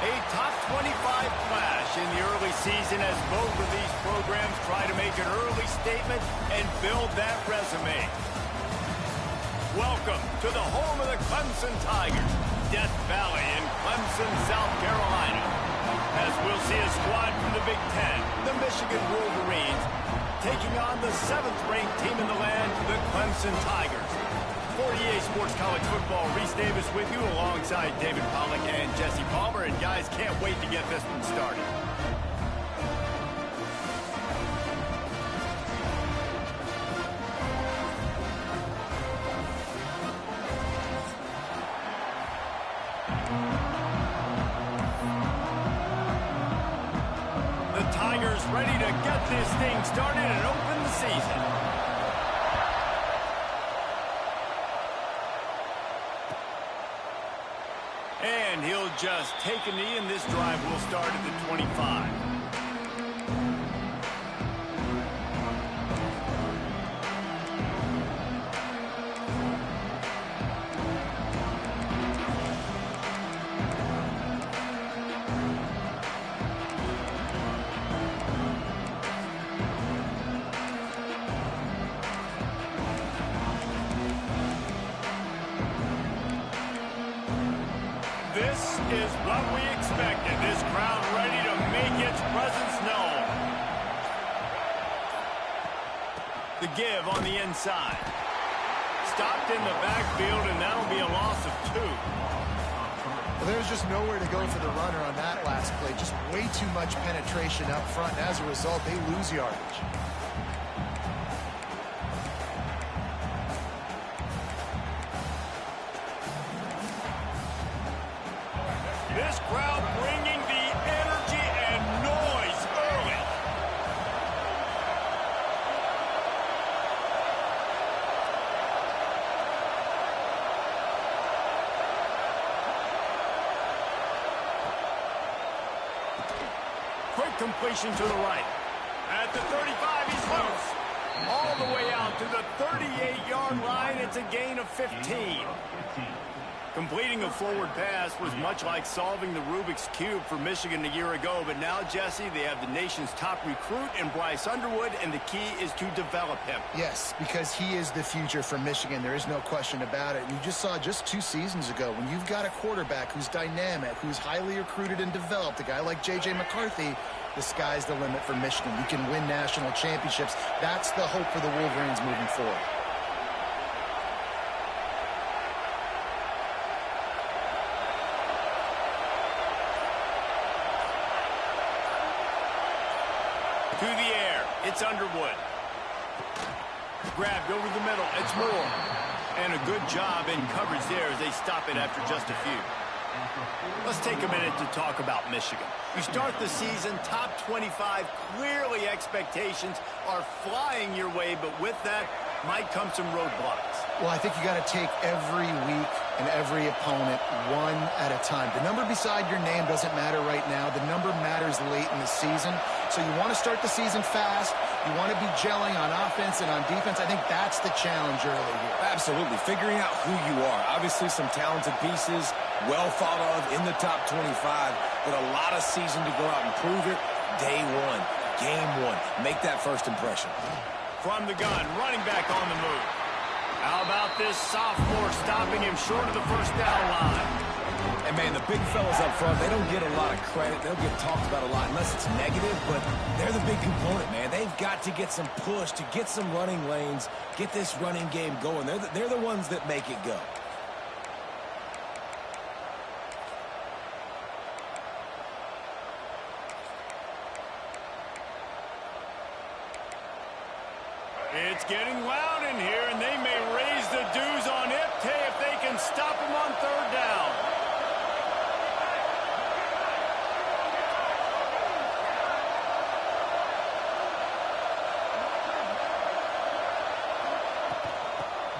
A top 25 clash in the early season as both of these programs try to make an early statement and build that resume. Welcome to the home of the Clemson Tigers, Death Valley in Clemson, South Carolina. As we'll see a squad from the Big Ten, the Michigan Wolverines, taking on the 7th-ranked team in the land, the Clemson Tigers. For EA Sports College Football, Reese Davis with you alongside David Pollack and Jesse Palmer. And guys, can't wait to get this one started. The Tigers ready to get this thing started and open the season. And he'll just take a knee, and this drive will start at the 25. This is what we expected. This crowd ready to make its presence known. The give on the inside. Stopped in the backfield, and that'll be a loss of 2. Well, there's just nowhere to go for the runner on that last play. Just way too much penetration up front, and as a result, they lose yardage. This crowd bringing the energy and noise early. Quick completion to the right. At the 35, he's loose. All the way out to the 38-yard line. It's a gain of 15. Completing a forward pass was much like solving the Rubik's Cube for Michigan a year ago, but now, Jesse, they have the nation's top recruit in Bryce Underwood, and the key is to develop him. Yes, because he is the future for Michigan. There is no question about it. You just saw just 2 seasons ago, when you've got a quarterback who's dynamic, who's highly recruited and developed, a guy like J.J. McCarthy, the sky's the limit for Michigan. You can win national championships. That's the hope for the Wolverines moving forward. To the air, it's Underwood. Grabbed over the middle, it's Moore. And a good job in coverage there as they stop it after just a few. Let's take a minute to talk about Michigan. You start the season top 25. Clearly expectations are flying your way, but with that might come some roadblocks. Well, I think you got to take every week and every opponent one at a time. The number beside your name doesn't matter right now. The number matters late in the season. So you want to start the season fast. You want to be gelling on offense and on defense. I think that's the challenge early here. Absolutely. Figuring out who you are. Obviously some talented pieces, well thought of in the top 25, but a lot of season to go out and prove it. Day one, game one. Make that first impression. From the gun, running back on the move. How about this sophomore stopping him short of the first down line? And, man, the big fellas up front, they don't get a lot of credit. They'll get talked about a lot unless it's negative, but they're the big component, man. They've got to get some push, to get some running lanes, get this running game going. They're the ones that make it go. It's getting loud in here, and they may raise the dues on Ipte if they can stop him on 3rd down.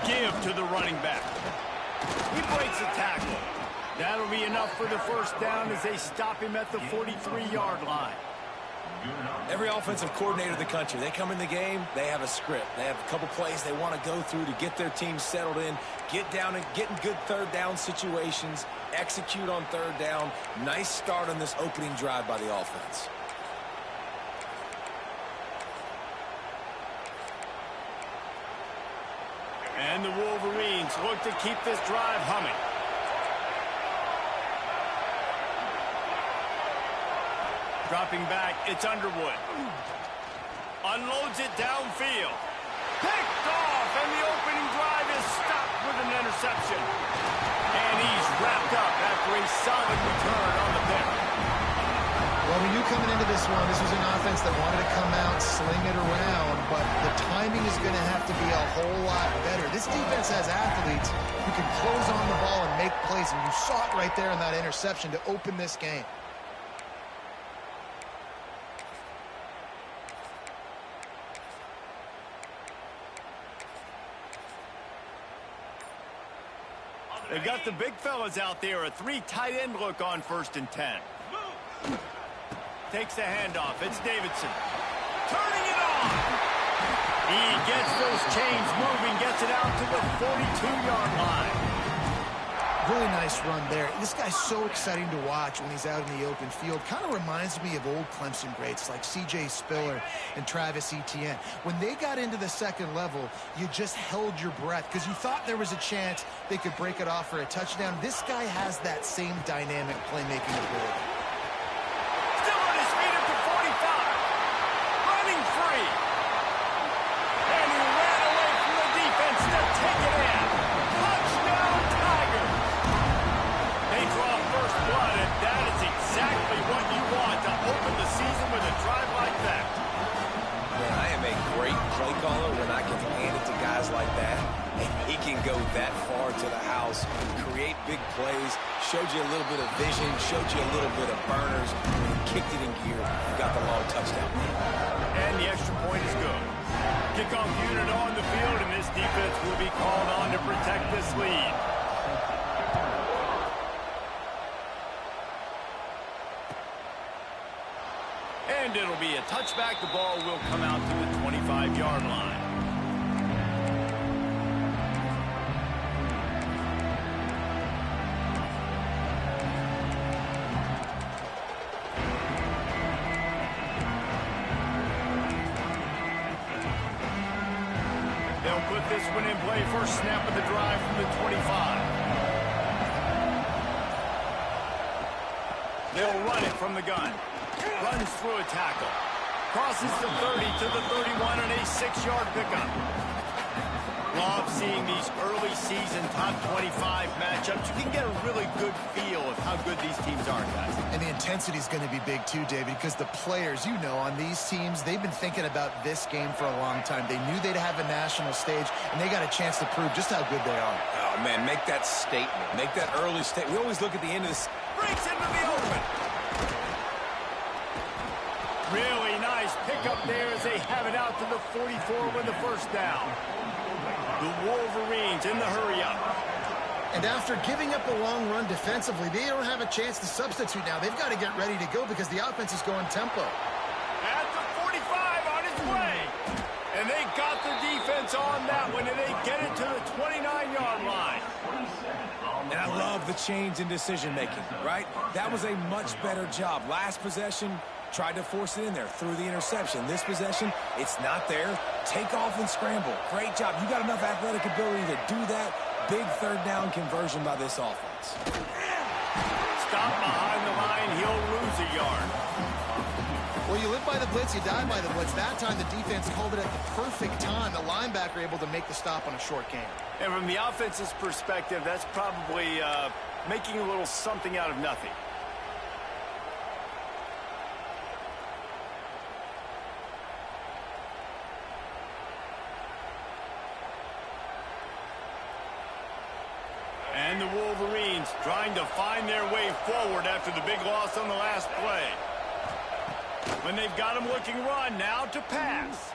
Give to the running back. He breaks a tackle. That'll be enough for the first down as they stop him at the 43-yard line. Every offensive coordinator in the country, they come in the game, they have a script. They have a couple plays they want to go through to get their team settled in, get down and get in good 3rd down situations, execute on third down. Nice start on this opening drive by the offense. And the Wolverines look to keep this drive humming. Dropping back, it's Underwood. Unloads it downfield. Picked off, and the opening drive is stopped with an interception. And he's wrapped up after a solid return on the pick. Well, we knew coming into this one, this was an offense that wanted to come out, sling it around, but the timing is going to have to be a whole lot better. This defense has athletes who can close on the ball and make plays, and you saw it right there in that interception to open this game. They've got the big fellas out there, a 3 tight end look on 1st and 10. Takes the handoff, it's Davidson. Turning it on! He gets those chains moving, gets it out to the 42-yard line. Really nice run there. This guy's so exciting to watch when he's out in the open field. Kind of reminds me of old Clemson greats like C.J. Spiller and Travis Etienne. When they got into the second level, you just held your breath because you thought there was a chance they could break it off for a touchdown. This guy has that same dynamic playmaking ability. Still on his feet at the 45. Running free. And he ran away from the defense to take it in. Touchdown, Tiger. They draw first blood, and that is exactly what you want to open the season with a drive like that. Man, I am a great play caller when I can hand it to guys like that. And he can go that far to the house, create big plays, showed you a little bit of vision, showed you a little bit of burners. When he kicked it in gear, you got the long touchdown. And the extra point is good. Kickoff unit on the field, and this defense will be called on to protect this lead. And it'll be a touchback. The ball will come out to the 25-yard line. They'll put this one in play. First snap of the drive from the 25. They'll run it from the gun. Runs through a tackle. Crosses the 30 to the 31 on a 6-yard pickup. Love seeing these early season top 25 matchups. You can get a really good feel of how good these teams are, guys. And the intensity is going to be big too, David, because the players, you know, on these teams, they've been thinking about this game for a long time. They knew they'd have a national stage, and they got a chance to prove just how good they are. Oh, man, make that statement. Make that early statement. We always look at the end of this. Breaks into the open. Really nice pickup there as they have it out to the 44 with the first down. The Wolverines in the hurry-up. And after giving up a long run defensively, they don't have a chance to substitute now. They've got to get ready to go because the offense is going tempo. At the 45 on its way. And they got the defense on that one, and they get it to the 29-yard line. And I love the change in decision-making, right? That was a much better job. Last possession, tried to force it in there through the interception. This possession, it's not there. Take off and scramble. Great job. You got enough athletic ability to do that. Big third down conversion by this offense. Stop behind the line. He'll lose a yard. Well, you live by the blitz, you die by the blitz. That time the defense called it at the perfect time. The linebacker able to make the stop on a short game. And from the offense's perspective, that's probably making a little something out of nothing. And the Wolverines trying to find their way forward after the big loss on the last play. When they've got him looking run, now to pass.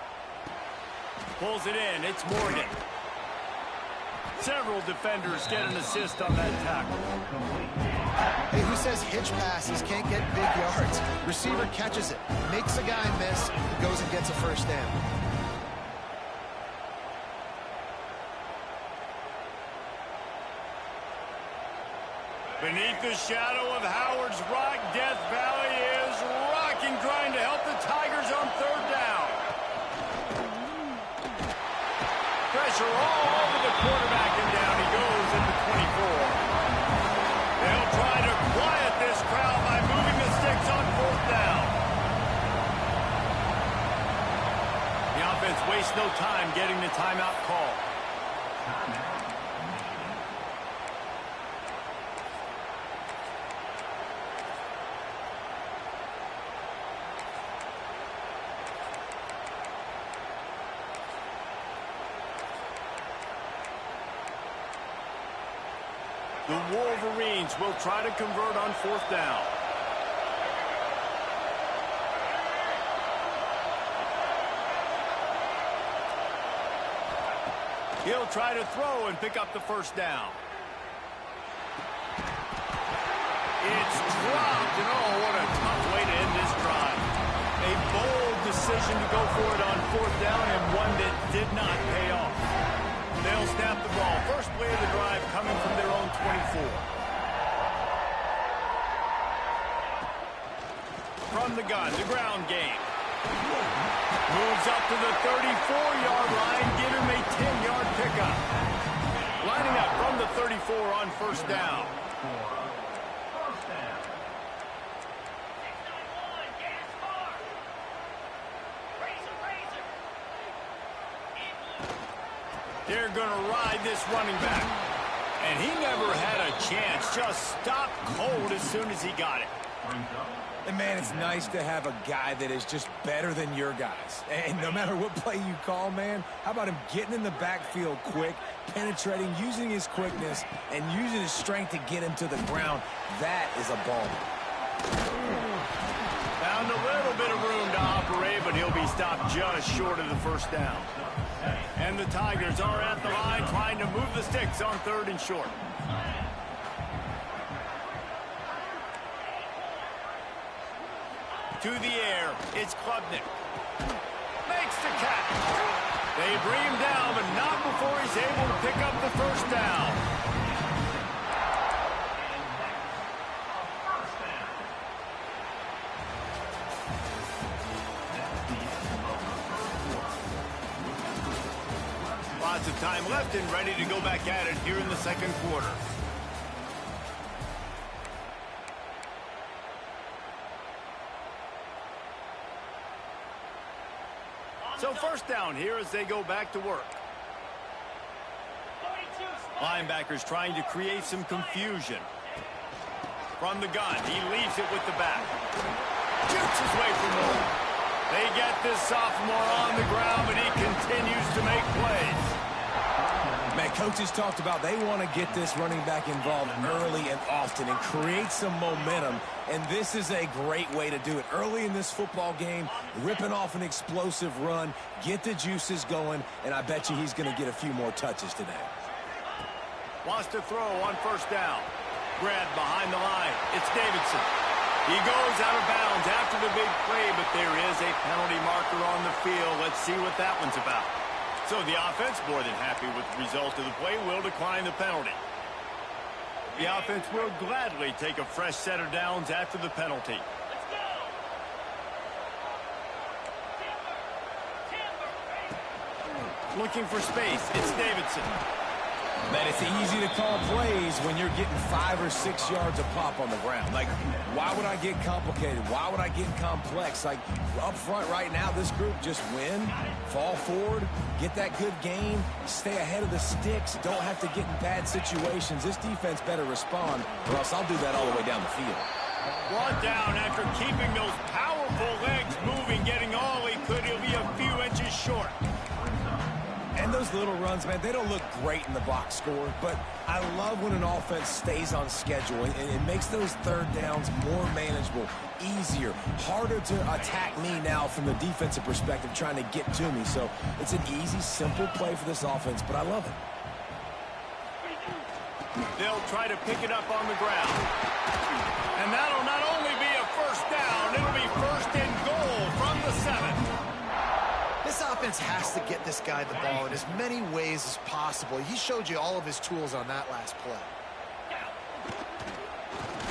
Pulls it in, it's Morgan. Several defenders get an assist on that tackle. Hey, who says hitch passes can't get big yards? Receiver catches it, makes a guy miss, goes and gets a first down. Beneath the shadow of Howard's Rock, Death Valley is rocking, trying to help the Tigers on third down. Pressure all over the quarterback, and down he goes at the 24. They'll try to quiet this crowd by moving the sticks on fourth down. The offense wastes no time getting the timeout call. The Wolverines will try to convert on fourth down. He'll try to throw and pick up the first down. It's dropped, and oh, what a tough way to end this drive. A bold decision to go for it on fourth down, and one that did not pay off. They'll snap the ball. First play of the drive coming from their own 24. From the gun, the ground game. Moves up to the 34-yard line. Give him a 10-yard pickup. Lining up from the 34 on first down. They're going to ride this running back. And he never had a chance. Just stopped cold as soon as he got it. And, man, it's nice to have a guy that is just better than your guys. And no matter what play you call, man, how about him getting in the backfield quick, penetrating, using his quickness, and using his strength to get him to the ground? That is a ball. Found a little bit of room to operate, but he'll be stopped just short of the first down. And the Tigers are at the line trying to move the sticks on third and short. To the air, it's Klubnik. Makes the catch. They bring him down, but not before he's able to pick up the first down. Lots of time left and ready to go back at it here in the second quarter. So first down here as they go back to work. Linebackers trying to create some confusion. From the gun, he leaves it with the back. Shoots his way for more. They get this sophomore on the ground, but he continues to make plays. Man, coaches talked about they want to get this running back involved early and often and create some momentum, and this is a great way to do it. Early in this football game, ripping off an explosive run, get the juices going, and I bet you he's going to get a few more touches today. Wants to throw on first down. Grabbed behind the line. It's Davidson. He goes out of bounds after the big play, but there is a penalty marker on the field. Let's see what that one's about. So the offense, more than happy with the result of the play, will decline the penalty. The offense will gladly take a fresh set of downs after the penalty. Looking for space, it's Davidson. Man, it's easy to call plays when you're getting 5 or 6 yards a pop on the ground. Like, why would I get complicated? Why would I get complex? Like, up front right now, this group just win, fall forward, get that good gain, stay ahead of the sticks, don't have to get in bad situations. This defense better respond, or else I'll do that all the way down the field. Brought down after keeping those powerful legs moving, getting all he could. He'll be a few inches short. And those little runs, man, they don't look great in the box score, but I love when an offense stays on schedule, and it makes those third downs more manageable, easier, harder to attack me now from the defensive perspective trying to get to me. So it's an easy, simple play for this offense, but I love it. They'll try to pick it up on the ground. And that'll not only be a first down, it'll be first and goal from the 7. This offense has to get this guy the ball in as many ways as possible. He showed you all of his tools on that last play.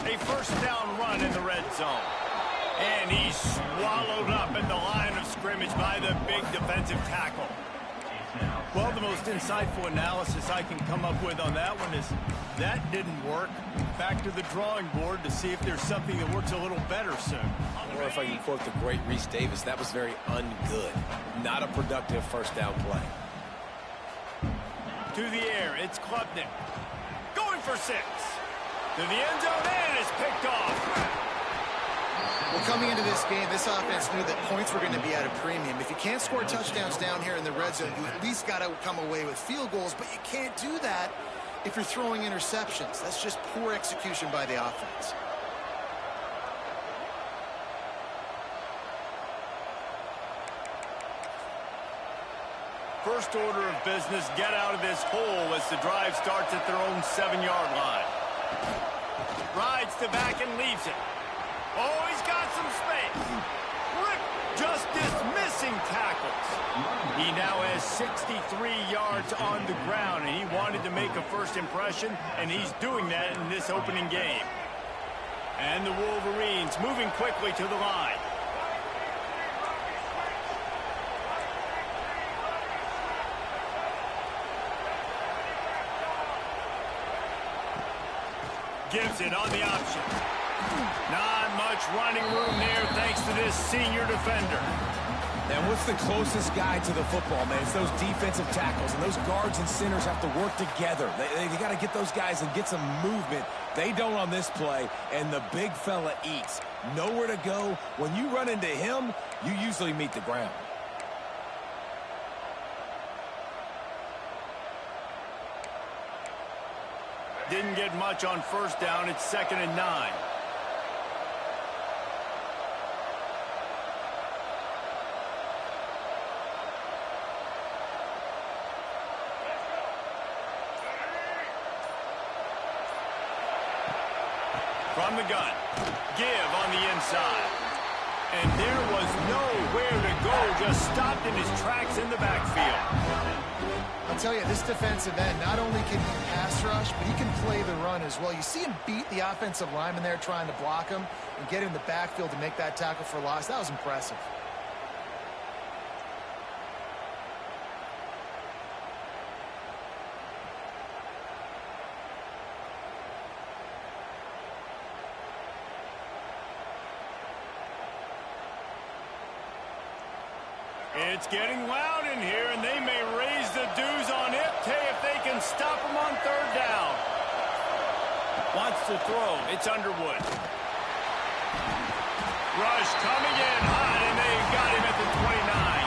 A first down run in the red zone. And he's swallowed up at the line of scrimmage by the big defensive tackle. Well, the most insightful analysis I can come up with on that one is that didn't work. Back to the drawing board to see if there's something that works a little better soon. Or if I can quote the great Reese Davis, that was very ungood. Not a productive first down play. To the air, it's Klubnik. Going for 6. To the end zone, and it's picked off. Well, coming into this game, this offense knew that points were going to be at a premium. If you can't score touchdowns down here in the red zone, you at least got to come away with field goals, but you can't do that if you're throwing interceptions. That's just poor execution by the offense. First order of business, get out of this hole as the drive starts at their own 7-yard line. Rides the back and leaves it. Oh, he's got some space. Rick just dismissing tackles. He now has 63 yards on the ground, and he wanted to make a first impression, and he's doing that in this opening game. And the Wolverines moving quickly to the line. Gives it on the option. Not much running room there thanks to this senior defender. And what's the closest guy to the football, man? It's those defensive tackles, and those guards and centers have to work together. They got to get those guys and get some movement. They don't on this play, and the big fella eats. Nowhere to go. When you run into him, you usually meet the ground. Didn't get much on first down. It's 2nd and 9. From the gun. Give on the inside. And there was nowhere to go. Just stopped in his tracks in the backfield. I'll tell you, this defensive end, not only can he pass rush, but he can play the run as well. You see him beat the offensive lineman there trying to block him and get in the backfield to make that tackle for loss. That was impressive. It's getting loud in here, and they may raise the dues on it if they can stop him on 3rd down. Wants to throw. It's Underwood. Rush coming in hot, and they got him at the 29.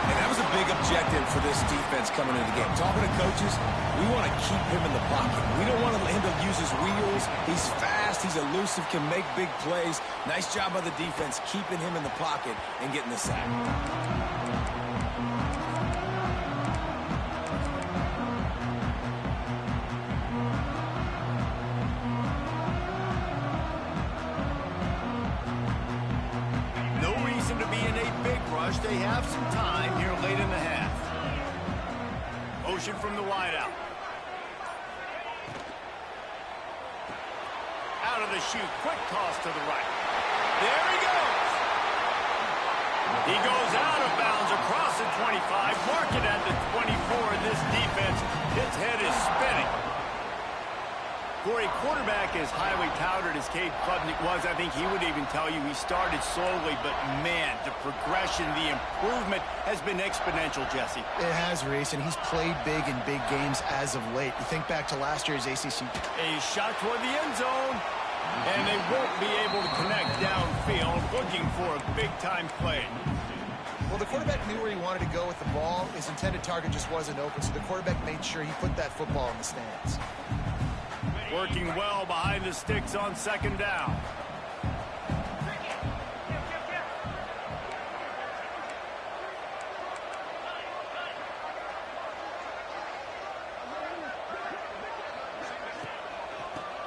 And that was a big objective for this defense coming into the game. Talking to coaches, we want to keep him in the pocket. We don't want him to use his wheels. He's fast. He's elusive, can make big plays. Nice job by the defense keeping him in the pocket and getting the sack. They have some time here late in the half. Motion from the wideout. Out of the chute. Quick toss to the right. There he goes. He goes out of bounds across the 25. Mark it at the 24. And this defense, his head is spinning. For a quarterback as highly touted as Cade Klubnik was, I think he would even tell you he started slowly, but man, the progression, the improvement has been exponential, Jesse. It has, Reese, and he's played big in big games as of late. You think back to last year's ACC. A shot toward the end zone, and they won't be able to connect downfield, looking for a big-time play. Well, the quarterback knew where he wanted to go with the ball. His intended target just wasn't open, so the quarterback made sure he put that football in the stands. Working well behind the sticks on 2nd down.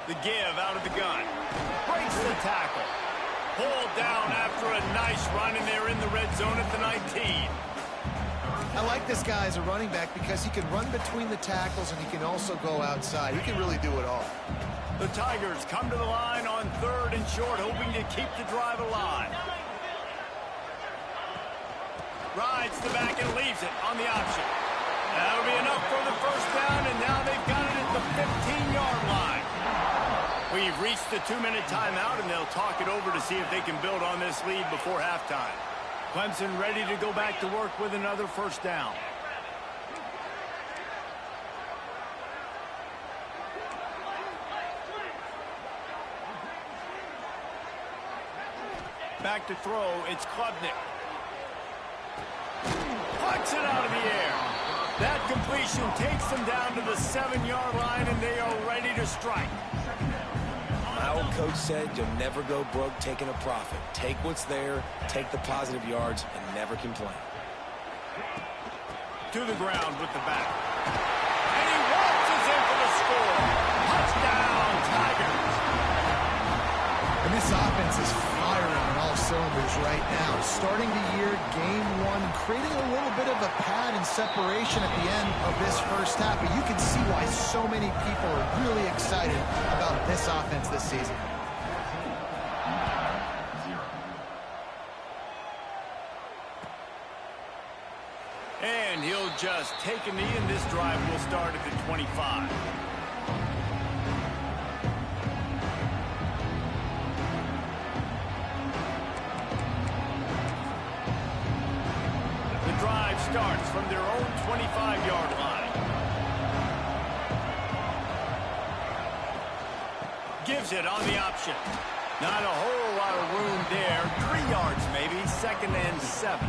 The give out of the gun. Breaks the tackle. Pulled down after a nice run, and they're in the red zone at the 19. I like this guy as a running back because he can run between the tackles and he can also go outside. He can really do it all. The Tigers come to the line on 3rd and short, hoping to keep the drive alive. Rides the back and leaves it on the option. That'll be enough for the first down, and now they've got it at the 15-yard line. We've reached the 2-minute timeout, and they'll talk it over to see if they can build on this lead before halftime. Clemson ready to go back to work with another first down. Back to throw, it's Klubnik. Pucks it out of the air. That completion takes them down to the 7-yard line, and they are ready to strike. My old coach said you'll never go broke taking a profit. Take what's there, take the positive yards, and never complain. To the ground with the back. And he waltzes in for the score. Touchdown, Tigers. And this offense is firing on all cylinders right now. Starting the year, game 1, creating a little bit of a pad and separation at the end of this first half. But you can see why so many people are really excited about this offense this season. And he'll just take a knee, and this drive will start at the 25. Starts from their own 25-yard line. Gives it on the option. Not a whole lot of room there. 3 yards maybe. 2nd and 7.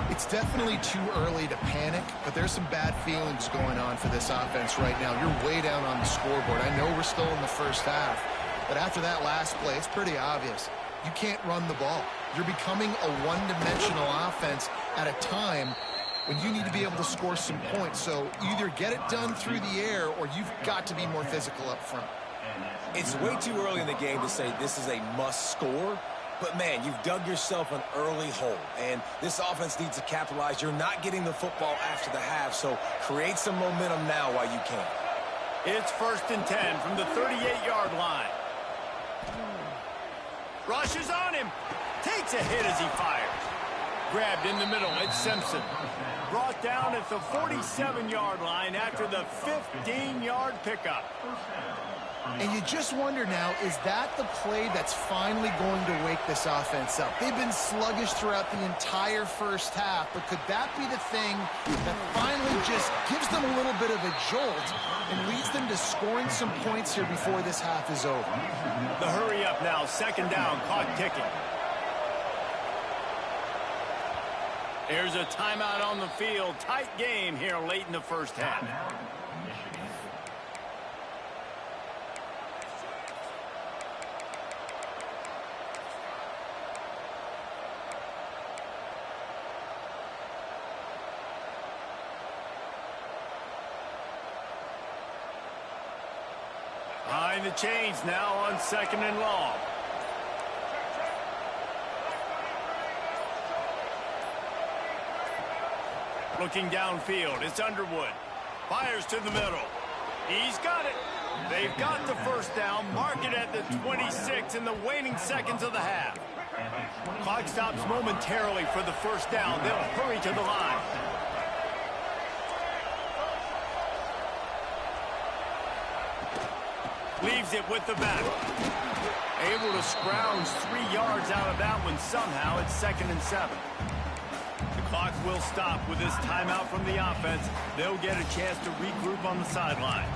It's definitely too early to panic, but there's some bad feelings going on for this offense right now. You're way down on the scoreboard. I know we're still in the first half, but after that last play, it's pretty obvious. You can't run the ball. You're becoming a one-dimensional offense at a time when you need to be able to score some points. So either get it done through the air or you've got to be more physical up front. It's way too early in the game to say this is a must score, but man, you've dug yourself an early hole, and this offense needs to capitalize. You're not getting the football after the half, so create some momentum now while you can. It's 1st and 10 from the 38-yard line. Rushes on him. Takes a hit as he fires. Grabbed in the middle, it's Simpson. Brought down at the 47-yard line after the 15-yard pickup. And you just wonder now, is that the play that's finally going to wake this offense up? They've been sluggish throughout the entire first half, but could that be the thing that finally just gives them a little bit of a jolt and leads them to scoring some points here before this half is over? The hurry up now, 2nd down, clock ticking. There's a timeout on the field. Tight game here late in the first half. Behind the chains now on 2nd and long. Looking downfield, it's Underwood. Fires to the middle. He's got it. They've got the first down. Mark it at the 26 in the waning seconds of the half. Clock stops momentarily for the first down. They'll hurry to the line. Leaves it with the back. Able to scrounge 3 yards out of that one somehow. It's 2nd and 7. The clock will stop with this timeout from the offense. They'll get a chance to regroup on the sideline.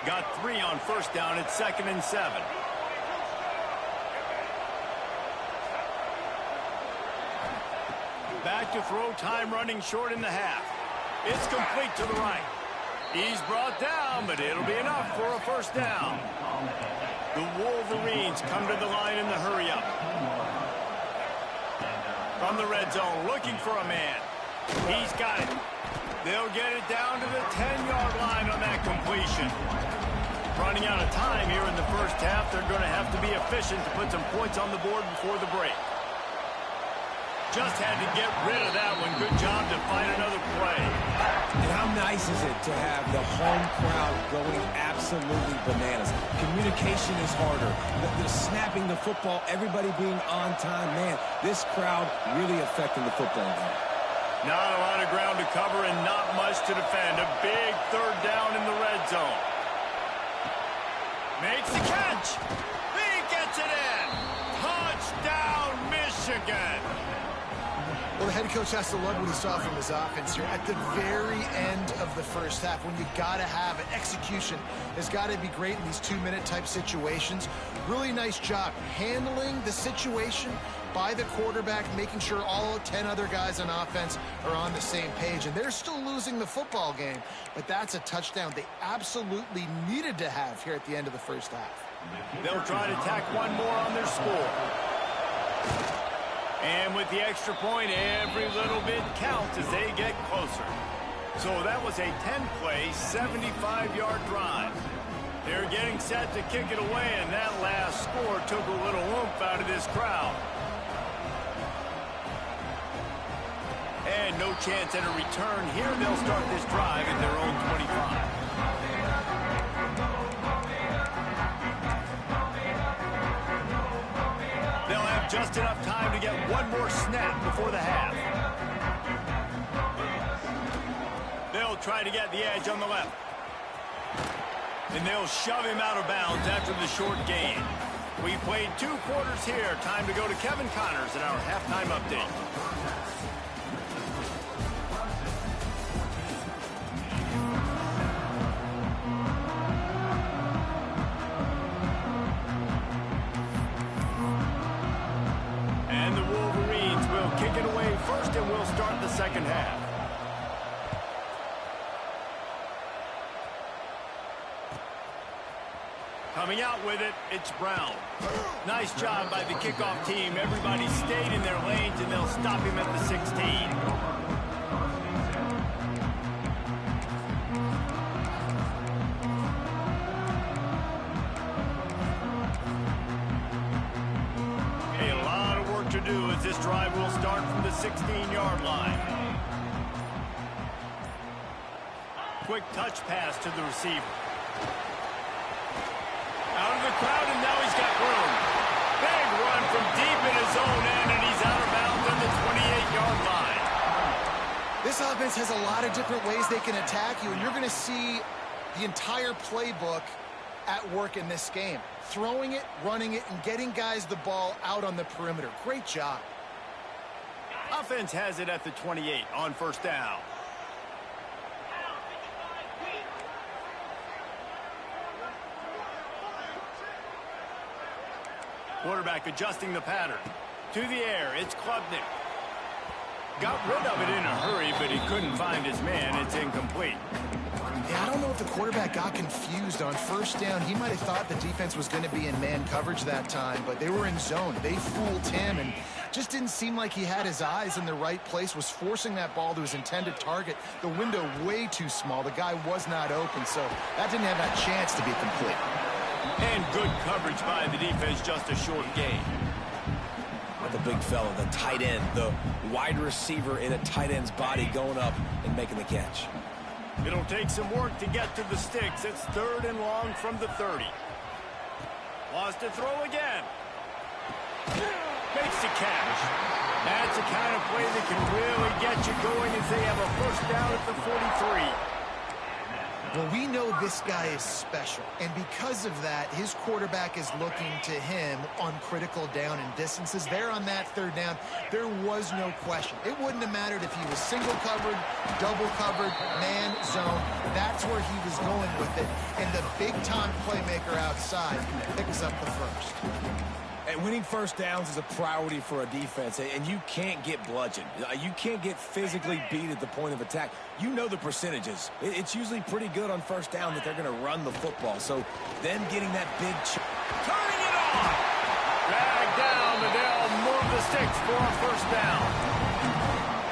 Got 3 on first down. It's 2nd and 7. Back to throw, time running short in the half. It's complete to the right. He's brought down, but it'll be enough for a first down. The Wolverines come to the line in the hurry-up. From the red zone, looking for a man. He's got it. They'll get it down to the 10-yard line on that completion. Running out of time here in the first half. They're going to have to be efficient to put some points on the board before the break. Just had to get rid of that one. Good job to find another play. And how nice is it to have the home crowd going absolutely bananas? Communication is harder. The snapping the football, everybody being on time. Man, this crowd really affecting the football game. Not a lot of ground to cover and not much to defend. A big third down in the red zone. Makes the catch. He gets it in. Touchdown, Michigan. Well, the head coach has to love what he saw from his offense here at the very end of the first half when you got to have it. Execution has got to be great in these 2-minute type situations. Really nice job handling the situation by the quarterback, making sure all 10 other guys on offense are on the same page. And they're still losing the football game, but that's a touchdown they absolutely needed to have here at the end of the first half. They'll try to tack one more on their score. And with the extra point, every little bit counts as they get closer. So that was a 10-play, 75-yard drive. They're getting set to kick it away, and that last score took a little oomph out of this crowd. And no chance at a return here. They'll start this drive at their own 25. Just enough time to get one more snap before the half. They'll try to get the edge on the left. And they'll shove him out of bounds after the short gain. We played 2 quarters here. Time to go to Kevin Connors in our halftime update. First, and we'll start the second half. Coming out with it, it's Brown. Nice job by the kickoff team. Everybody stayed in their lanes, and they'll stop him at the 16. This drive will start from the 16-yard line. Quick touch pass to the receiver. Out of the crowd, and now he's got room. Big run from deep in his own end, and he's out of bounds on the 28-yard line. This offense has a lot of different ways they can attack you, and you're going to see the entire playbook at work in this game. Throwing it, running it, and getting guys the ball out on the perimeter. Great job. Offense has it at the 28 on first down. Quarterback adjusting the pattern. To the air, it's Klubnik. Got rid of it in a hurry, but he couldn't find his man. It's incomplete. Yeah, I don't know if the quarterback got confused on first down. He might have thought the defense was going to be in man coverage that time, but they were in zone. They fooled him and just didn't seem like he had his eyes in the right place, was forcing that ball to his intended target. The window way too small. The guy was not open, so that didn't have that chance to be complete. And good coverage by the defense, just a short gain. The big fella, the tight end, the wide receiver in a tight end's body going up and making the catch. It'll take some work to get to the sticks. It's 3rd and long from the 30. Wants to throw again. Makes the catch. That's the kind of play that can really get you going as they have a first down at the 43. Well, we know this guy is special, and because of that, his quarterback is looking to him on critical down and distances. There on that 3rd down, there was no question. It wouldn't have mattered if he was single covered, double covered, man, zone. That's where he was going with it, and the big-time playmaker outside picks up the first. And winning first downs is a priority for a defense, and you can't get bludgeoned. You can't get physically beat at the point of attack. You know the percentages. It's usually pretty good on first down that they're going to run the football. So then getting that big... Turning it on! Dragged down, but they'll move the sticks for a first down.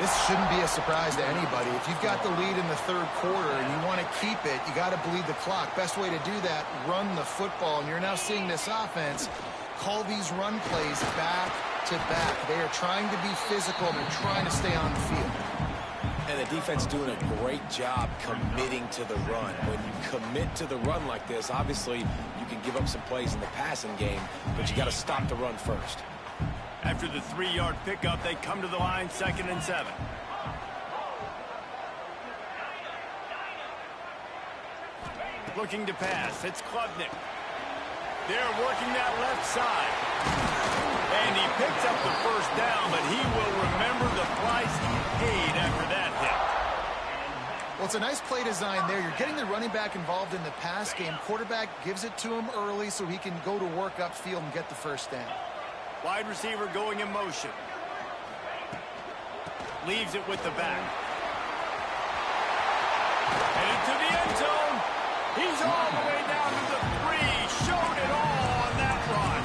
This shouldn't be a surprise to anybody. If you've got the lead in the third quarter and you want to keep it, you got to bleed the clock. Best way to do that, run the football. And you're now seeing this offense call these run plays back to back. They are trying to be physical. They're trying to stay on the field. And the defense doing a great job committing to the run. When you commit to the run like this, obviously you can give up some plays in the passing game, but you got to stop the run first. After the 3-yard pickup, they come to the line, 2nd and 7. Looking to pass, it's Klubnik. They're working that left side. And he picks up the first down, but he will remember the price he paid after that hit. Well, it's a nice play design there. You're getting the running back involved in the pass game. Quarterback gives it to him early so he can go to work upfield and get the first down. Wide receiver going in motion. Leaves it with the back. Headed to the end zone. He's all the way down to the 3. Showed it all on that run.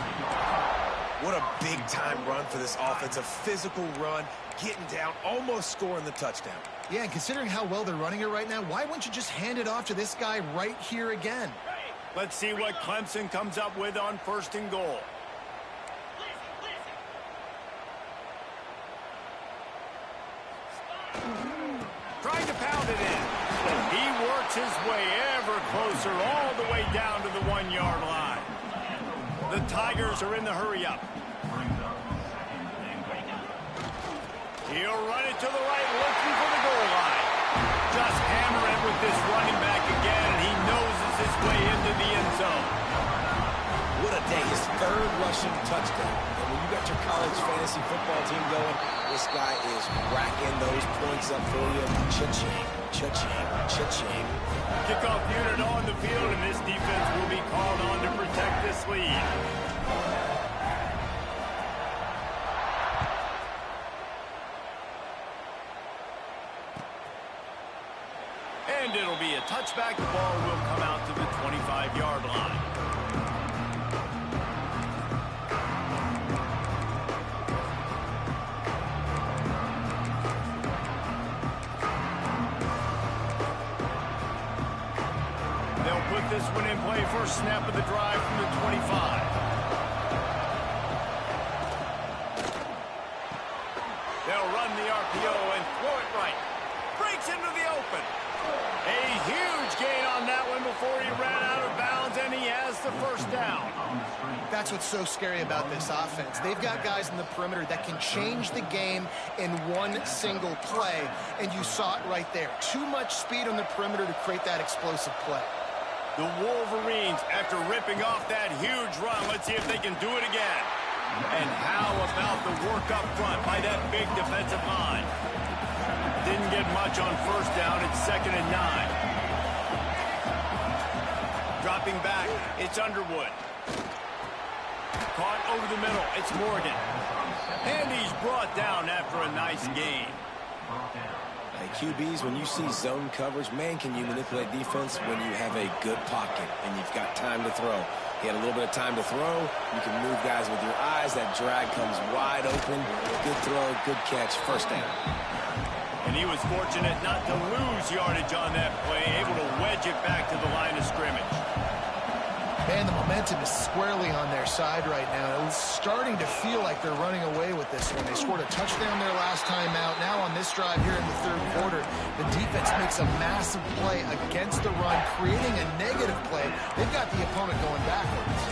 What a big-time run for this offense. A physical run, getting down, almost scoring the touchdown. Yeah, and considering how well they're running it right now, why wouldn't you just hand it off to this guy right here again? Let's see what Clemson comes up with on 1st and goal. Trying to pound it in. He works his way ever closer, all the way down to the 1-yard line. The Tigers are in the hurry-up. He'll run it to the right, looking for the goal line. Just hammer it with this running back again, and he noses his way into the end zone. What a day. His 3rd rushing touchdown. And when you got your college fantasy football team going, this guy is racking those points up for you. Cha-ching, cha-ching, cha-ching. Kickoff unit on the field, and this defense will be called on to protect this lead. And it'll be a touchback. The ball will come out to the 25-yard line. They'll put this one in play. First snap of the drive from the 25. They'll run the RPO and throw it right. Breaks into the open. A huge gain on that one before he ran out of bounds, and he has the first down. That's what's so scary about this offense. They've got guys in the perimeter that can change the game in one single play, and you saw it right there. Too much speed on the perimeter to create that explosive play. The Wolverines, after ripping off that huge run, let's see if they can do it again. And how about the work up front by that big defensive line? Didn't get much on first down. It's 2nd and 9. Dropping back, it's Underwood. Caught over the middle, it's Morgan. And he's brought down after a nice gain. Hey, QBs, when you see zone coverage, man, can you manipulate defense when you have a good pocket and you've got time to throw. He had a little bit of time to throw. You can move guys with your eyes. That drag comes wide open. Good throw, good catch, first down. And he was fortunate not to lose yardage on that play, able to wedge it back to the line of scrimmage. Man, the momentum is squarely on their side right now. It's starting to feel like they're running away with this one. They scored a touchdown their last time out. Now on this drive here in the third quarter, the defense makes a massive play against the run, creating a negative play. They've got the opponent going backwards.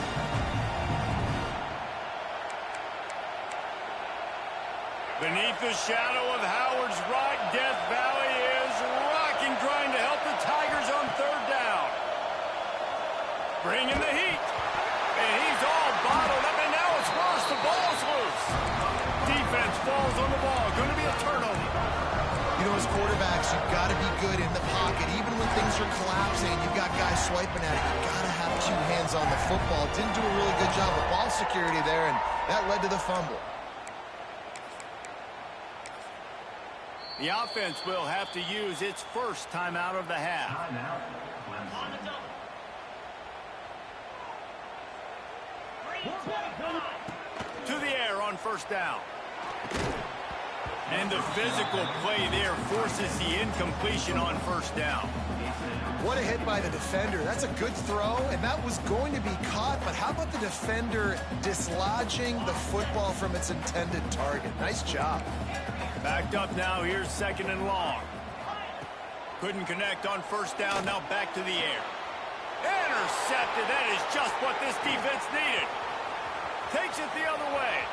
Beneath the shadow of Howard's Rock, Death Valley is rocking, trying to help the Tigers on third down. Bringing the heat. And he's all bottled up, and now it's worse. The ball's loose. Defense falls on the ball. Going to be a turnover. You know, as quarterbacks, you've got to be good in the pocket. Even when things are collapsing, you've got guys swiping at it. You've got to have two hands on the football. Didn't do a really good job of ball security there, and that led to the fumble. The offense will have to use its first timeout of the half. To the air on first down. And the physical play there forces the incompletion on first down. What a hit by the defender. That's a good throw, and that was going to be caught, but how about the defender dislodging the football from its intended target? Nice job. Backed up now. Here's 2nd and long. Couldn't connect on first down. Now back to the air. Intercepted. That is just what this defense needed. Takes it the other way.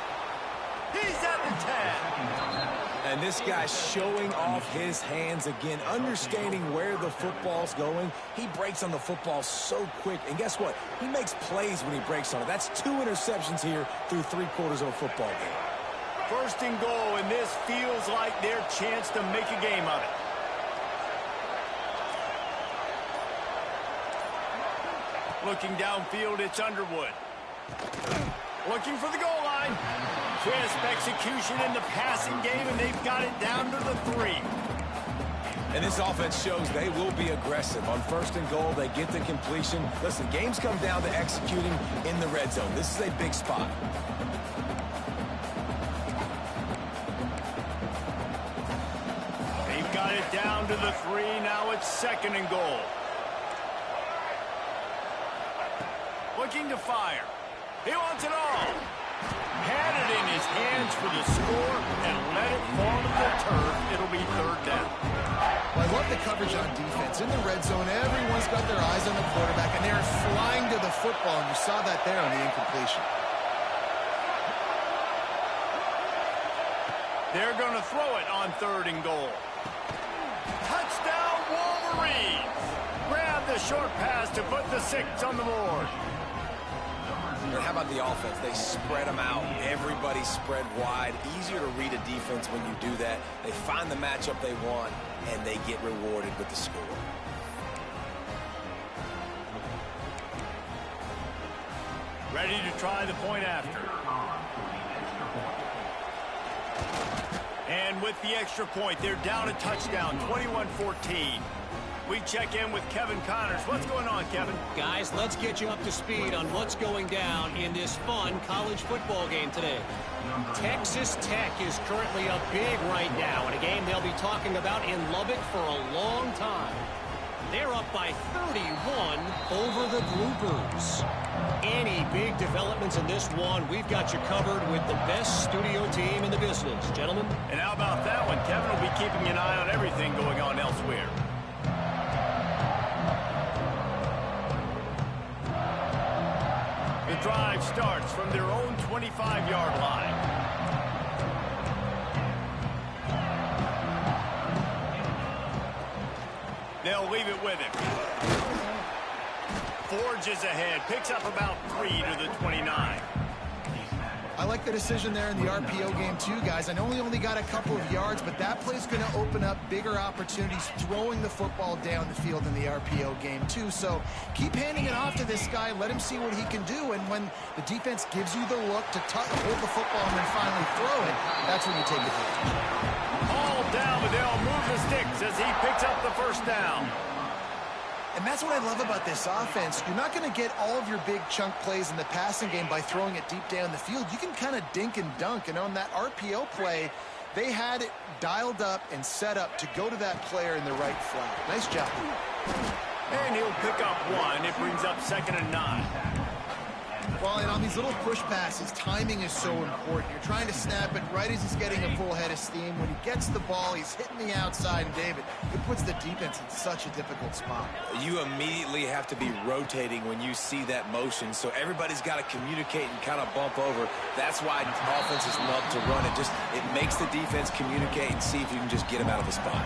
He's at the 10. And this guy's showing off his hands again, understanding where the football's going. He breaks on the football so quick. And guess what? He makes plays when he breaks on it. That's 2 interceptions here through 3/4 of a football game. 1st and goal, and this feels like their chance to make a game of it. Looking downfield, it's Underwood. Looking for the goal line. Crisp execution in the passing game, and they've got it down to the 3. And this offense shows they will be aggressive. On 1st and goal, they get the completion. Listen, games come down to executing in the red zone. This is a big spot. They've got it down to the 3. Now it's 2nd and goal. Looking to fire. He wants it all. Had it in his hands for the score and let it fall to the turf. It'll be 3rd down. Well, I love the coverage on defense. In the red zone, everyone's got their eyes on the quarterback, and they're flying to the football, and you saw that there on the incompletion. They're going to throw it on 3rd and goal. Touchdown, Wolverines! Grab the short pass to put the 6 on the board. And how about the offense? They spread them out. Everybody spread wide. Easier to read a defense when you do that. They find the matchup they want, and they get rewarded with the score. Ready to try the point after. And with the extra point, they're down a touchdown, 21-14. We check in with Kevin Connors. What's going on, Kevin? Guys, let's get you up to speed on what's going down in this fun college football game today. Texas Tech is currently up big right now in a game they'll be talking about in Lubbock for a long time. They're up by 31 over the Groupers. Any big developments in this one, we've got you covered with the best studio team in the business, gentlemen. And how about that one? Kevin will be keeping an eye on everything going on elsewhere. The drive starts from their own 25-yard line. They'll leave it with him. Forges ahead, picks up about 3 to the 29. I like the decision there in the RPO game too, guys. I know he only got a couple of yards, but that play's going to open up bigger opportunities throwing the football down the field in the RPO game too. So keep handing it off to this guy. Let him see what he can do. And when the defense gives you the look to hold the football and then finally throw it, that's when you take advantage. All down, but they'll move the sticks as he picks up the first down. And that's what I love about this offense. You're not going to get all of your big chunk plays in the passing game by throwing it deep down the field. You can kind of dink and dunk. And on that RPO play, they had it dialed up and set up to go to that player in the right flat. Nice job. And he'll pick up 1. It brings up 2nd and 9. Well, and on these little push passes, timing is so important. You're trying to snap it right as he's getting a full head of steam. When he gets the ball, he's hitting the outside, and David, it puts the defense in such a difficult spot. You immediately have to be rotating when you see that motion, so everybody's got to communicate and kind of bump over. That's why offenses love to run it. It makes the defense communicate and see if you can just get him out of the spot.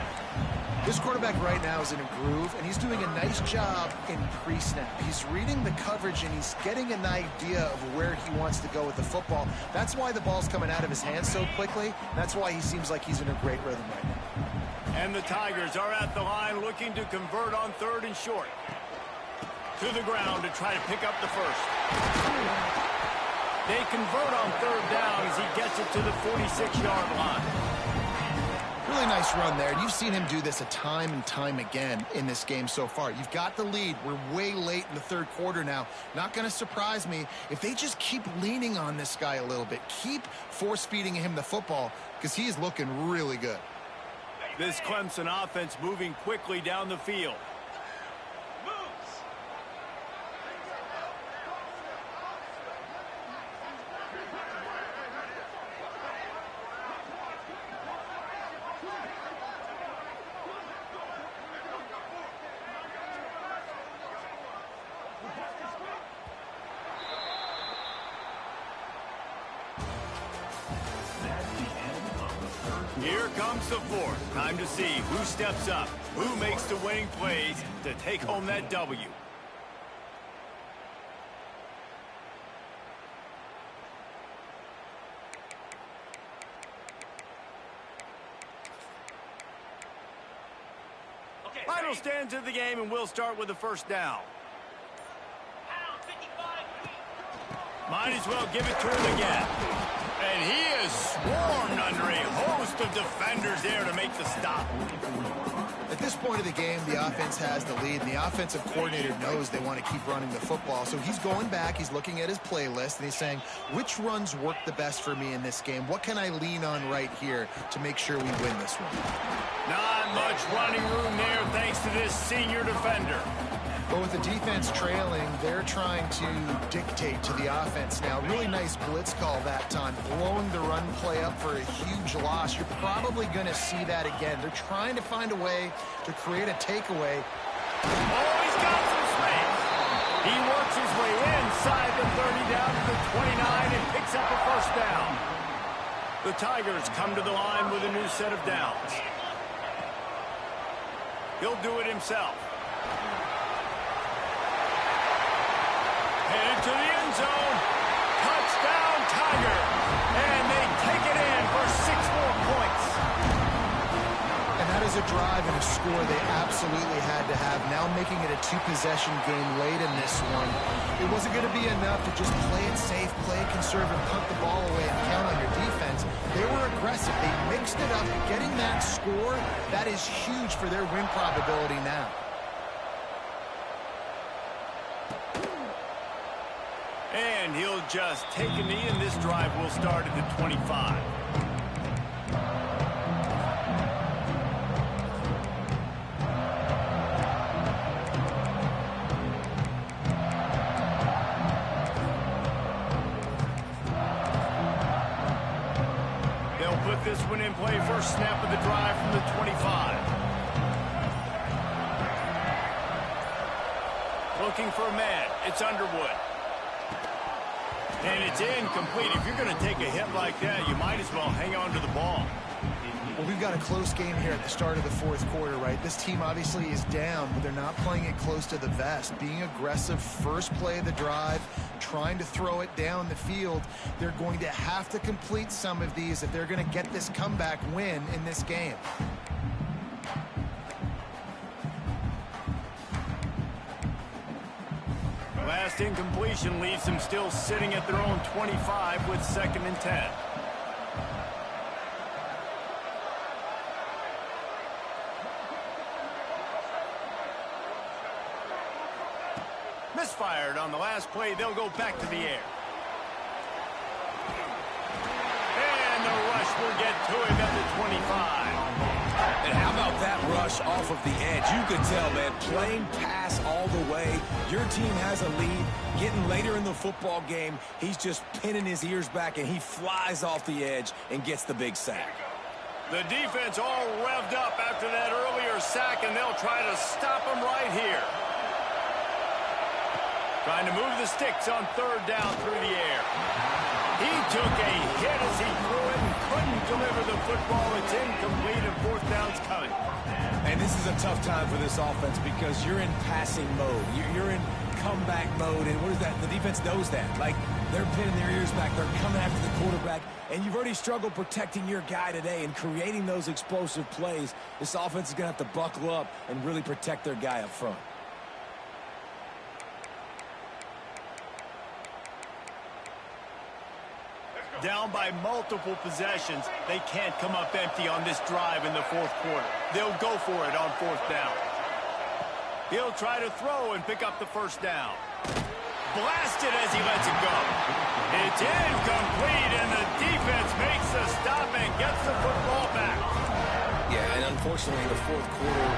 This quarterback right now is in a groove, and he's doing a nice job in pre-snap. He's reading the coverage, and he's getting an idea of where he wants to go with the football. That's why the ball's coming out of his hands so quickly. That's why he seems like he's in a great rhythm right now. And the Tigers are at the line looking to convert on 3rd and short. To the ground to try to pick up the first. They convert on 3rd down as he gets it to the 46-yard line. Really nice run there. You've seen him do this a time and time again in this game so far. You've got the lead. We're way late in the third quarter now. Not going to surprise me if they just keep leaning on this guy a little bit. Keep force-feeding him the football because he is looking really good. This Clemson offense moving quickly down the field. Here comes the fourth. Time to see who steps up, who makes the winning plays to take home that W. Final stands of the game, and we'll start with the first down. Might as well give it to him again. And he is swarmed under a host of defenders there to make the stop. At this point of the game, the offense has the lead, and the offensive coordinator knows they want to keep running the football. So he's going back, he's looking at his playlist, and he's saying, which runs work the best for me in this game? What can I lean on right here to make sure we win this one? Not much running room there thanks to this senior defender. But with the defense trailing, they're trying to dictate to the offense now. Really nice blitz call that time, blowing the run play up for a huge loss. You're probably going to see that again. They're trying to find a way to create a takeaway. Oh, he's got some space. He works his way inside the 30 down to the 29 and picks up a first down. The Tigers come to the line with a new set of downs. He'll do it himself. Headed to the end zone. Touchdown, Tiger. And they take it in for 6 more points. And that is a drive and a score they absolutely had to have. Now making it a 2-possession game late in this one. It wasn't going to be enough to just play it safe, play it conservative, punt the ball away, and count on your defense. They were aggressive. They mixed it up. Getting that score, that is huge for their win probability now. And he'll just take a knee, and this drive will start at the 25. They'll put this one in play. First snap of the drive from the 25. Looking for a man. It's Underwood. And it's incomplete. If you're going to take a hit like that, you might as well hang on to the ball. Well, we've got a close game here at the start of the fourth quarter, right? This team obviously is down, but they're not playing it close to the vest. Being aggressive, first play of the drive, trying to throw it down the field. They're going to have to complete some of these if they're going to get this comeback win in this game. Last incompletion leaves them still sitting at their own 25 with 2nd and 10. Misfired on the last play. They'll go back to the air. And the rush will get to him at the 25. And how about that rush off of the edge? You could tell, man, playing pass all the way. Your team has a lead. Getting later in the football game, he's just pinning his ears back, and he flies off the edge and gets the big sack. The defense all revved up after that earlier sack, and they'll try to stop him right here. Trying to move the sticks on 3rd down through the air. He took a hit as he threw it and couldn't deliver the football. It's incomplete, and 4th down's coming. And this is a tough time for this offense because you're in passing mode. You're in comeback mode, and what is that? The defense knows that. Like, they're pinning their ears back. They're coming after the quarterback, and you've already struggled protecting your guy today and creating those explosive plays. This offense is going to have to buckle up and really protect their guy up front. Down by multiple possessions, they can't come up empty on this drive in the fourth quarter. They'll go for it on fourth down. He'll try to throw and pick up the first down. Blasted as he lets it go. It's incomplete, and the defense makes the stop and gets the football back. Yeah, and unfortunately in the fourth quarter,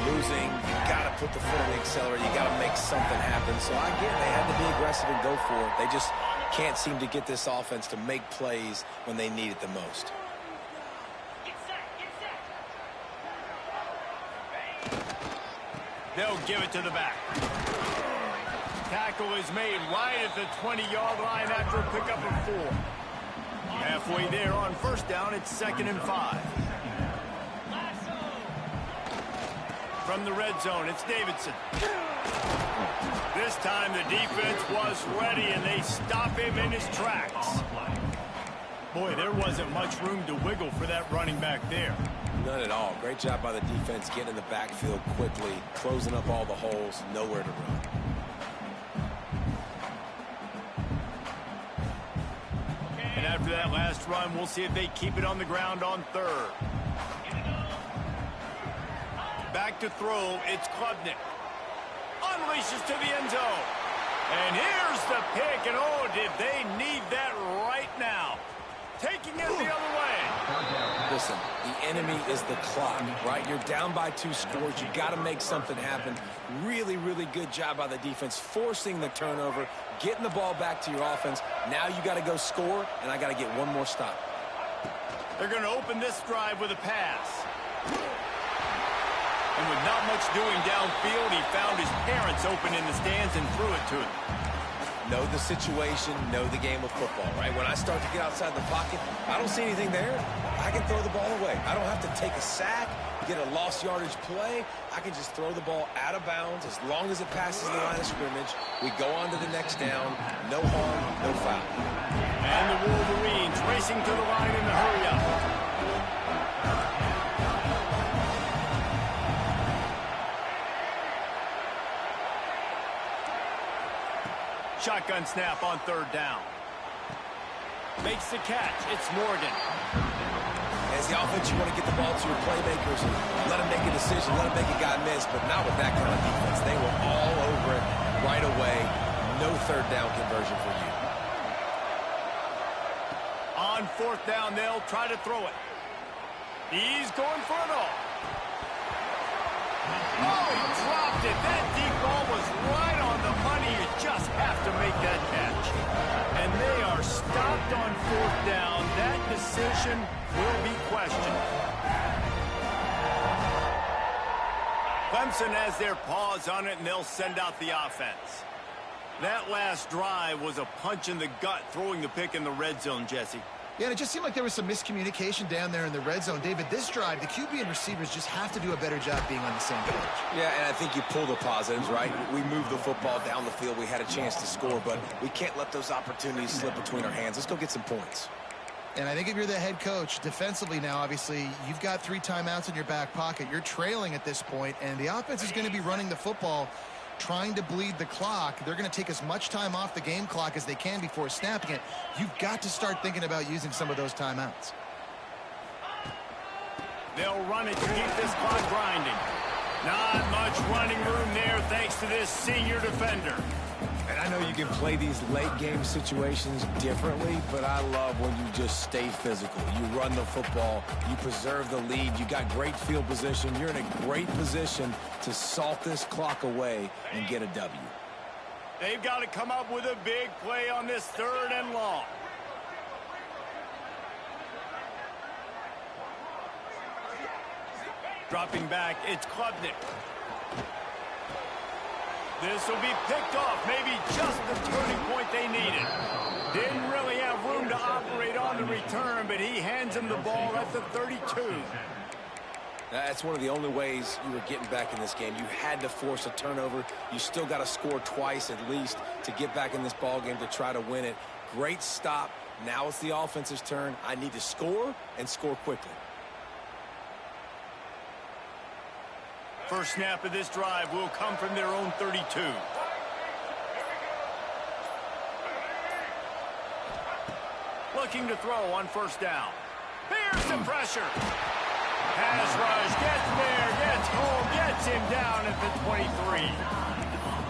losing, you got to put the foot on the accelerator. You got to make something happen. So I get they had to be aggressive and go for it. They just can't seem to get this offense to make plays when they need it the most. They'll give it to the back. Tackle is made right at the 20-yard line after a pickup of 4. Halfway there on first down, it's 2nd and 5. From the red zone, it's Davidson. This time the defense was ready, and they stop him in his tracks. Boy, there wasn't much room to wiggle for that running back there. None at all. Great job by the defense getting in the backfield quickly, closing up all the holes, nowhere to run. And after that last run, we'll see if they keep it on the ground on 3rd. Back to throw, it's Klubnik. Unleashes to the end zone. And here's the pick, and oh, did they need that right now. Taking it the other way. Listen, the enemy is the clock, right? You're down by 2 scores. You got to make something happen. Really, really good job by the defense, forcing the turnover, getting the ball back to your offense. Now you got to go score, and I got to get one more stop. They're going to open this drive with a pass. And with not much doing downfield, he found his parents open in the stands and threw it to him. Know the situation, know the game of football, right? When I start to get outside the pocket, I don't see anything there. I can throw the ball away. I don't have to take a sack, get a lost yardage play. I can just throw the ball out of bounds as long as it passes the line of scrimmage. We go on to the next down. No harm, no foul. And the Wolverines racing to the line in the hurry-up. Shotgun snap on 3rd down. Makes the catch. It's Morgan. As the offense, you want to get the ball to your playmakers and let them make a decision, let them make a guy miss, but not with that kind of defense. They were all over it right away. No 3rd down conversion for you. On 4th down, they'll try to throw it. He's going for it all. Oh, he dropped it. That deep ball was right on the money. You just have to make that catch. And they are stopped on 4th down. That decision will be questioned. Clemson has their paws on it, and they'll send out the offense. That last drive was a punch in the gut, throwing the pick in the red zone, Jesse. Yeah, and it just seemed like there was some miscommunication down there in the red zone. David, this drive, the QB and receivers just have to do a better job being on the same page. Yeah, and I think you pull the positives, right? We moved the football down the field. We had a chance to score, but we can't let those opportunities slip between our hands. Let's go get some points. And I think if you're the head coach, defensively now, obviously, you've got 3 timeouts in your back pocket. You're trailing at this point, and the offense is going to be running the football, trying to bleed the clock. They're going to take as much time off the game clock as they can before snapping it. You've got to start thinking about using some of those timeouts. They'll run it to keep this clock grinding. Not much running room there thanks to this senior defender. And I know you can play these late game situations differently, but I love when you just stay physical. You run the football, you preserve the lead, you got great field position, you're in a great position to salt this clock away and get a W. They've got to come up with a big play on this 3rd and long. Dropping back, it's Klubnik. This will be picked off, maybe just the turning point they needed. Didn't really have room to operate on the return, but he hands him the ball at the 32. That's one of the only ways you were getting back in this game. You had to force a turnover. You still got to score twice at least to get back in this ball game to try to win it. Great stop. Now it's the offense's turn. I need to score and score quickly. First snap of this drive will come from their own 32. Looking to throw on first down. Here's the pressure. Pass rush, gets there, gets home, gets him down at the 23.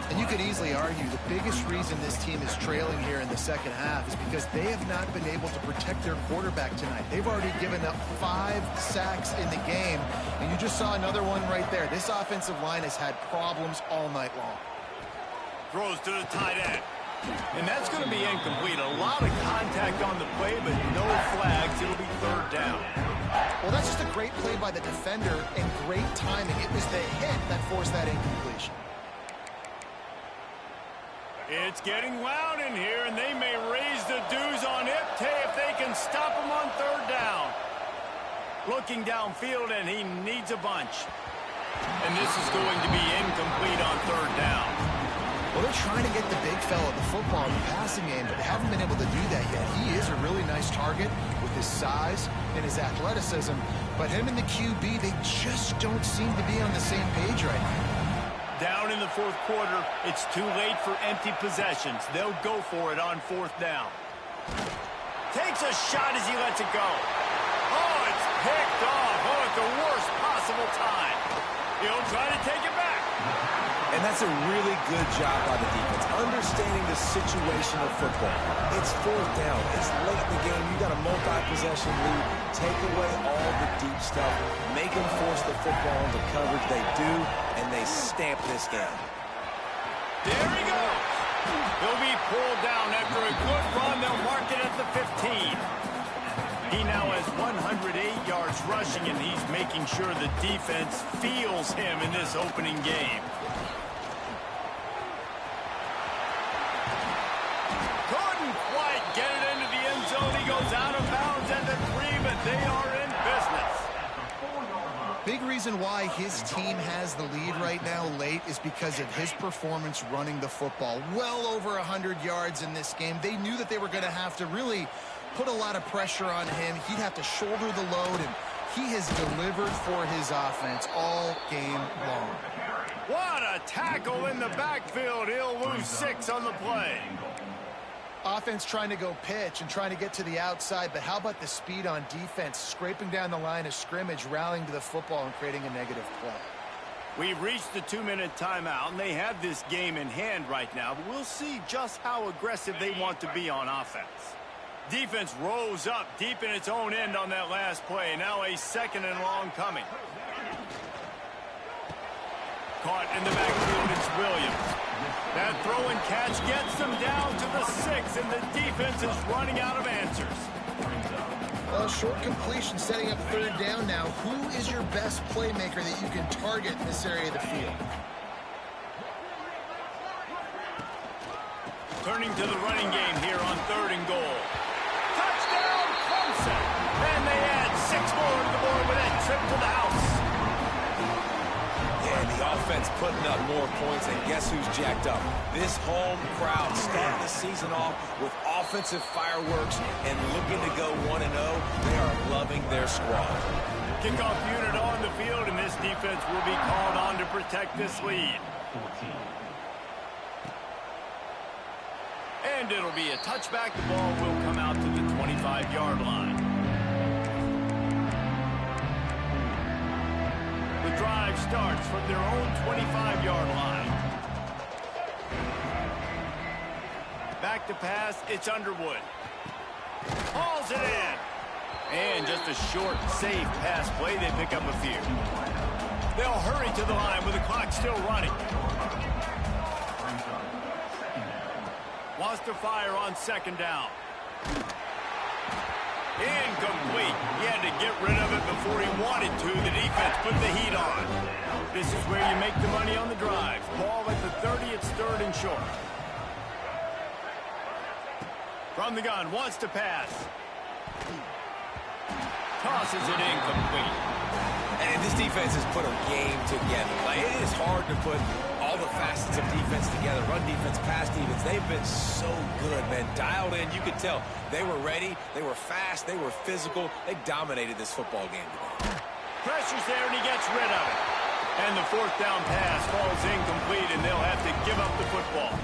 And you could easily argue the biggest reason this team is trailing here in the second half is because they have not been able to protect their quarterback tonight. They've already given up 5 sacks in the game, and you just saw another one right there. This offensive line has had problems all night long. Throws to the tight end. And that's going to be incomplete. A lot of contact on the play, but no flags. It'll be third down. Well, that's just a great play by the defender and great timing. It was the hit that forced that incompletion. It's getting loud in here, and they may raise the dues on Iptay if they can stop him on third down. Looking downfield, and he needs a bunch. And this is going to be incomplete on third down. Well, they're trying to get the big fella the football in the passing game, but they haven't been able to do that yet. He is a really nice target with his size and his athleticism, but him and the QB, they just don't seem to be on the same page right now. Down in the fourth quarter, it's too late for empty possessions. They'll go for it on fourth down. Takes a shot as he lets it go. Oh, it's picked off. Oh, at the worst possible time. He'll try to take it back. And that's a really good job by the defense, understanding the situation of football. It's fourth down. It's late in the game. You got a multi-possession lead. Take away all the deep stuff. Make them force the football into coverage. They do, and they stamp this game. There he goes. He'll be pulled down after a good run. They'll mark it at the 15. He now has 108 yards rushing, and he's making sure the defense feels him in this opening game. Couldn't quite get it into the end zone. He goes out of bounds at the 3, but they are in business. Big reason why his team has the lead right now late is because of his performance running the football. Well over 100 yards in this game. They knew that they were going to have to really put a lot of pressure on him. He'd have to shoulder the load, and he has delivered for his offense all game long. What a tackle in the backfield. He'll lose 6 on the play. Offense trying to go pitch and trying to get to the outside, but how about the speed on defense, scraping down the line of scrimmage, rallying to the football, and creating a negative play. We've reached the 2-minute timeout, and they have this game in hand right now, but we'll see just how aggressive they want to be on offense. Defense rose up deep in its own end on that last play. Now a 2nd and long coming. Caught in the backfield, it's Williams. That throw and catch gets them down to the 6, and the defense is running out of answers. Short completion setting up third down now. Who is your best playmaker that you can target in this area of the field? Turning to the running game here on 3rd and goal. Touchdown, Clemson! And they add 6 more to the board with that trip to the house. Yeah, the offense putting up more points, and guess who's jacked up? This home crowd starting the season off with offensive fireworks and looking to go 1-0. They are loving their squad. Kickoff unit on the field, and this defense will be called on to protect this lead. And it'll be a touchback. The ball will come out to the 25-yard line. The drive starts from their own 25-yard line. Back to pass, it's Underwood. Hauls it in. And just a short, safe pass play. They pick up a few. They'll hurry to the line with the clock still running. Wants to fire on 2nd down. Incomplete. He had to get rid of it before he wanted to. The defense put the heat on. This is where you make the money on the drive. Ball at the 30, it's 3rd and short. From the gun, wants to pass. Tosses it incomplete. And this defense has put a game together. Like, it is hard to put all the facets of defense together. Run defense, pass defense. They've been so good, man. Dialed in. You could tell they were ready. They were fast. They were physical. They dominated this football game today. Pressure's there, and he gets rid of it. And the 4th down pass falls incomplete, and they'll have to give up the football.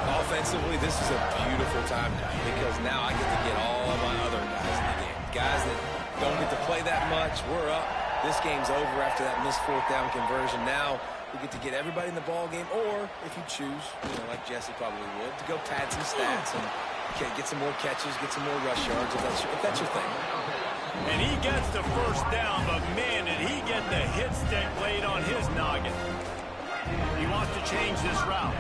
Offensively, this is a beautiful time because now I get to get all of my other guys in the game. Guys that don't get to play that much, we're up. This game's over after that missed fourth down conversion. Now we get to get everybody in the ball game, or if you choose, like Jesse probably would, to go pad some stats and get some more catches, get some more rush yards if that's your thing. And he gets the first down, but man, did he get the hit stick laid on his noggin. He wants to change this route.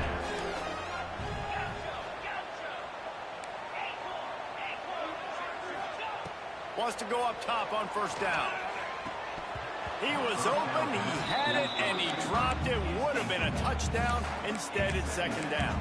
Wants to go up top on first down. He was open, he had it, and he dropped it. Would have been a touchdown. Instead, it's second down.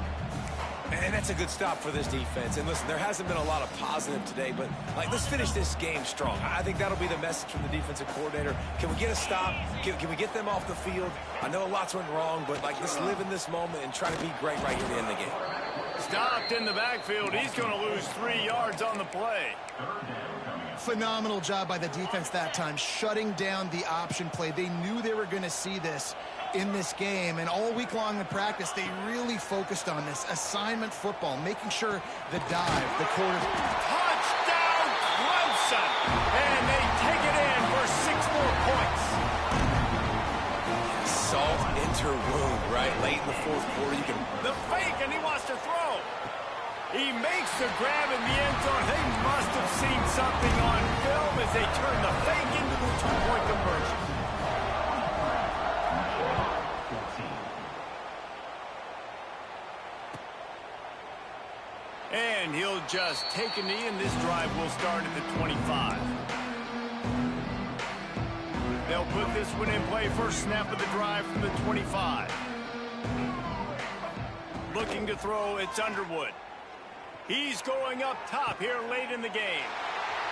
And that's a good stop for this defense. And listen, there hasn't been a lot of positive today, but let's finish this game strong. I think that'll be the message from the defensive coordinator. Can we get a stop? Can we get them off the field? I know lots went wrong, but let's live in this moment and try to be great right here to end the game. Stopped in the backfield. He's going to lose 3 yards on the play. Phenomenal job by the defense that time, shutting down the option play. They knew they were going to see this in this game, and all week long in practice, they really focused on this assignment football, making sure the dive, the quarter. Touchdown, Clemson! And they take it in for 6 more points. Salt enter wound, right? Late in the fourth quarter, you can... The fake, and he wants to throw. He makes the grab in the end zone. They must have seen something on film as they turn the fake into the 2-point conversion. And he'll just take a knee, and this drive will start at the 25. They'll put this one in play. First snap of the drive from the 25. Looking to throw, it's Underwood. He's going up top here late in the game.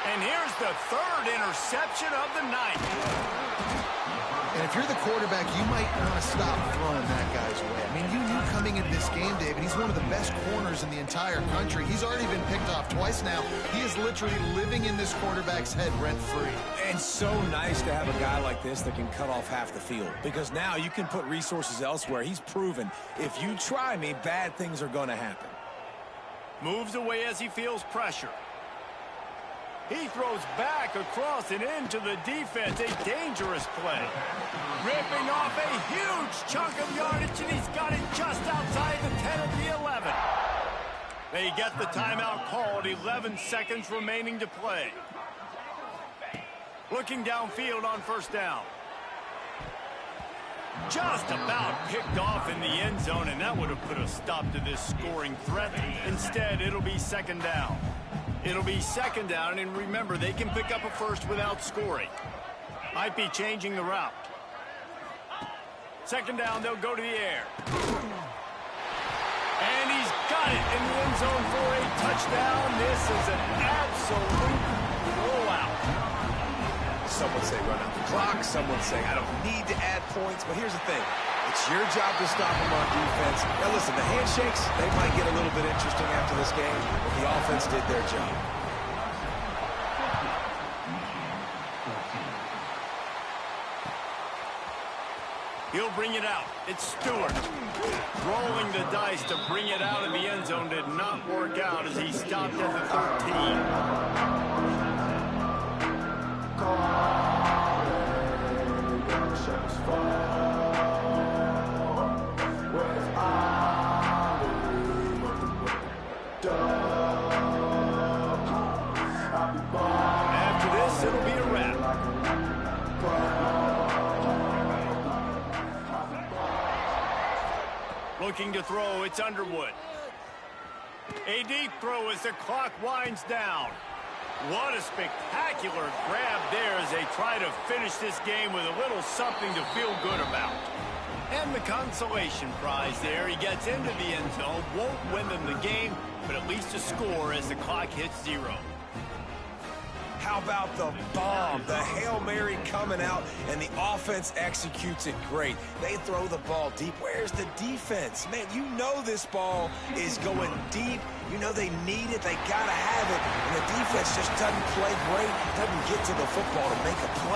And here's the 3rd interception of the night. And if you're the quarterback, you might want to stop throwing that guy's way. I mean, you knew coming into this game, David, he's one of the best corners in the entire country. He's already been picked off twice now. He is literally living in this quarterback's head rent-free. And so nice to have a guy like this that can cut off half the field, because now you can put resources elsewhere. He's proven if you try me, bad things are going to happen. Moves away as he feels pressure. He throws back across and into the defense. A dangerous play. Ripping off a huge chunk of yardage, and he's got it just outside the 10 of the 11. They get the timeout called. 11 seconds remaining to play. Looking downfield on first down. Just about picked off in the end zone, and that would have put a stop to this scoring threat. Instead, it'll be second down. It'll be second down, and remember, they can pick up a first without scoring. Might be changing the route. Second down, they'll go to the air. And he's got it in the end zone for a touchdown. This is an absolute blowout. Some would say run out the clock. Some would say I don't need to add points. But here's the thing. It's your job to stop them on defense. Now, listen, the handshakes, they might get a little bit interesting after this game, but the offense did their job. He'll bring it out. It's Stewart. Rolling the dice to bring it out of the end zone did not work out as he stopped at the 13. After this, it'll be a wrap. Looking to throw, it's Underwood. A deep throw as the clock winds down. What a spectacular grab there as they try to finish this game with a little something to feel good about. And the consolation prize there. He gets into the end zone, won't win them the game, but at least a score as the clock hits 0. How about the bomb? The Hail Mary coming out, and the offense executes it great. They throw the ball deep. Where's the defense? Man, you know this ball is going deep. You know they need it. They got to have it. And the defense just doesn't play great, doesn't get to the football to make a play.